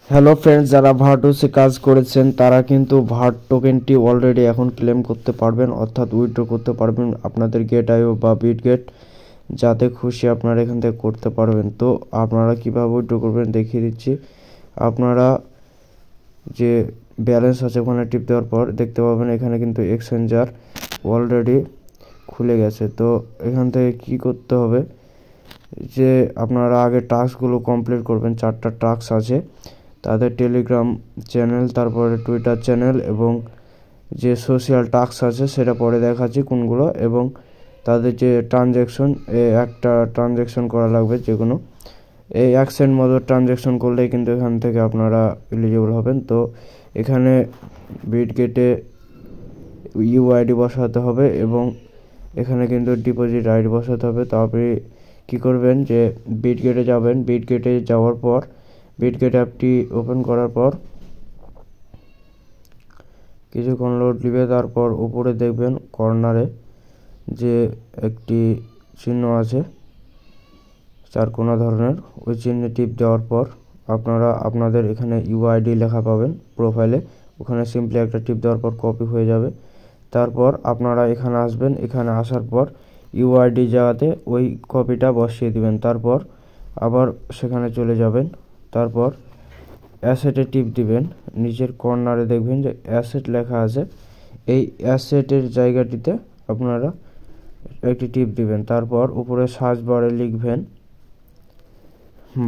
Hello friends, যারা ভার্টুসে কাজ করেছেন তারা কিন্তু ভার্ট টোকেনটি অলরেডি এখন ক্লেম করতে পারবেন, অর্থাৎ উইথড্র করতে পারবেন আপনাদের গেট.io বা বিটগেট, যাতে খুশি আপনারা এখান থেকে করতে পারবেন। তো আপনারা কীভাবে উইথড্র করবেন দেখিয়ে দিচ্ছি। আপনারা যে ব্যালেন্স আছে ওখানে টিপ দেওয়ার পর দেখতে পাবেন এখানে কিন্তু এক্সচেঞ্জার অলরেডি খুলে গেছে। তো এখান থেকে কি করতে হবে, যে আপনারা আগে টাস্কগুলো কমপ্লিট করবেন। 4টা টাস্ক আছে, তাদের টেলিগ্রাম চ্যানেল, তারপরে টুইটার চ্যানেল এবং যে সোশ্যাল টাস্ক আছে সেটা পরে দেখাচ্ছি কোনগুলো, এবং তাদের যে ট্রানজ্যাকশন, একটা ট্রানজ্যাকশন করা লাগবে যে কোনো, এই 1 সেন্ট মতো ট্রানজ্যাকশন করলেই কিন্তু এখান থেকে আপনারা এলিজিবল হবেন। তো এখানে বিটগেটে ইউআইডি বসাতে হবে এবং এখানে কিন্তু ডিপোজিট আইডি বসাতে হবে। তো আপনি কী করবেন, যে বিটগেটে যাবেন, বিটগেটে যাওয়ার পর বিটগেট অ্যাপটি ওপেন করার পর কিছুক্ষণ লোড নেবে। তারপর উপরে দেখবেন কর্নারে যে একটি চিহ্ন আছে 4 কোণা ধরনের, ওই চিহ্নে টিপ দেওয়ার পর আপনারা আপনাদের এখানে ইউআইডি লেখা পাবেন প্রোফাইলে, ওখানে সিম্পলি একটা টিপ দেওয়ার পর কপি হয়ে যাবে। তারপর আপনারা এখানে আসবেন, এখানে আসার পর ইউআইডি জায়গাতে ওই কপিটা বসিয়ে দিবেন। তারপর আবার সেখানে চলে যাবেন, তারপর অ্যাসেটে টিপ দিবেন। নিচের কর্নারে দেখবেন যে অ্যাসেট লেখা আছে, এই অ্যাসেটের জায়গাটিতে আপনারা একটি টিপ দিবেন। তারপর উপরে সার্চ বারে লিখবেন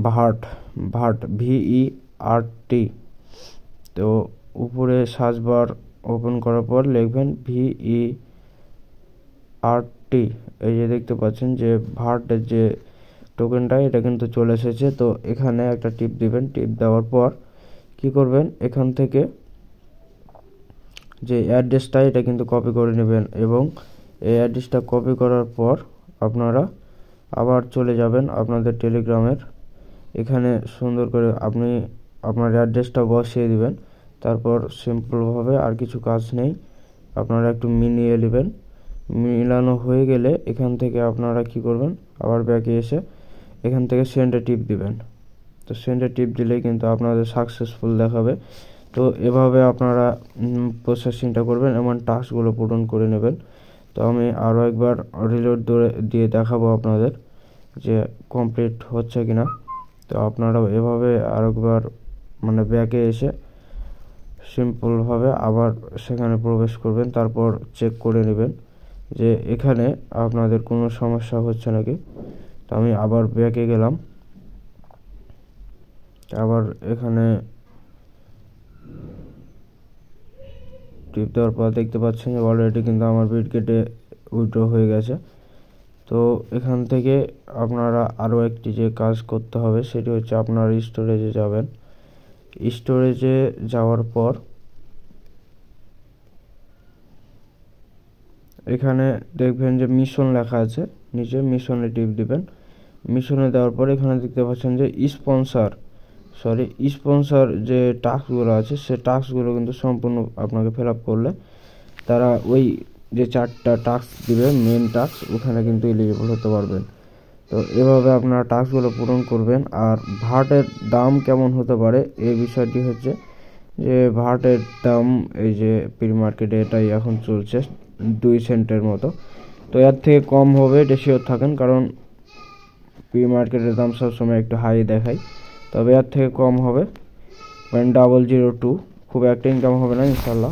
ভার্ট, VERT। তো উপরে সার্চ বার ওপেন করার পর লিখবেন VERT। এই যে দেখতে পাচ্ছেন যে ভার্টের যে টোকেনটা এটা কিন্তু চলে এসেছে। তো এখানে একটা টিপ দিবেন। টিপ দেওয়ার পর কি করবেন, এখান থেকে যে অ্যাড্রেসটা এটা কিন্তু কপি করে নেবেন, এবং এই অ্যাড্রেসটা কপি করার পর আপনারা আবার চলে যাবেন আপনাদের টেলিগ্রামের, এখানে সুন্দর করে আপনি আপনার অ্যাড্রেসটা বসিয়ে দিবেন। তারপর সিম্পলভাবে, আর কিছু কাজ নেই, আপনারা একটু মিলিয়ে নেবেন। মিলানো হয়ে গেলে এখান থেকে আপনারা কি করবেন, আবার ব্যাকে এসে এখান থেকে সেন্ডে টিপ দিবেন। তো সেন্ডে টিপ দিলেই কিন্তু আপনাদের সাকসেসফুল দেখাবে। তো এভাবে আপনারা প্রসেসিংটা করবেন, এমন টাস্কগুলো পূরণ করে নেবেন। তো আমি আরও একবার রিলোড দিয়ে দেখাবো আপনাদের যে কমপ্লিট হচ্ছে কিনা। তো আপনারা এভাবে আরেকবার মানে ব্যাকে এসে সিম্পলভাবে আবার সেখানে প্রবেশ করবেন, তারপর চেক করে নেবেন যে এখানে আপনাদের কোনো সমস্যা হচ্ছে নাকি। তো আমি আবার ব্যাকে গেলাম, আবার এখানে টিপ দেওয়ার পর দেখতে পাচ্ছেন যে অলরেডি কিন্তু আমার বিটগেটে উইথড্র হয়ে গেছে। তো এখান থেকে আপনারা আরও একটি যে কাজ করতে হবে সেটি হচ্ছে আপনার স্টোরেজে যাবেন। স্টোরেজে যাওয়ার পর এখানে দেখবেন যে মিশন লেখা আছে, নিচে মিশনে টিপ দিবেন। মিশনে দেওয়ার পর এখানে দেখতে পাচ্ছেন যে স্পন্সর যে টাস্কগুলো আছে সে টাস্কগুলো কিন্তু সম্পূর্ণ আপনাকে ফিল আপ করলে তারা ওই যে 4টা টাস্ক দিবে মেন টাস্ক, ওখানে কিন্তু এলিজিবল হতে পারবেন। তো এভাবে আপনারা টাস্কগুলো পূরণ করবেন। আর ভার্টের দাম কেমন হতে পারে এই বিষয়টি হচ্ছে যে ভার্টের দাম এই যে প্রি মার্কেটে এটাই এখন চলছে 2 সেন্টের মতো। তো এর থেকে কম হবে এটা শিওর থাকেন, কারণ প্রি মার্কেটের দাম সবসময় একটু হাই দেখায়। তবে এর থেকে কম হবে 0.002, খুব একটা ইনকাম হবে না ইনশাল্লাহ।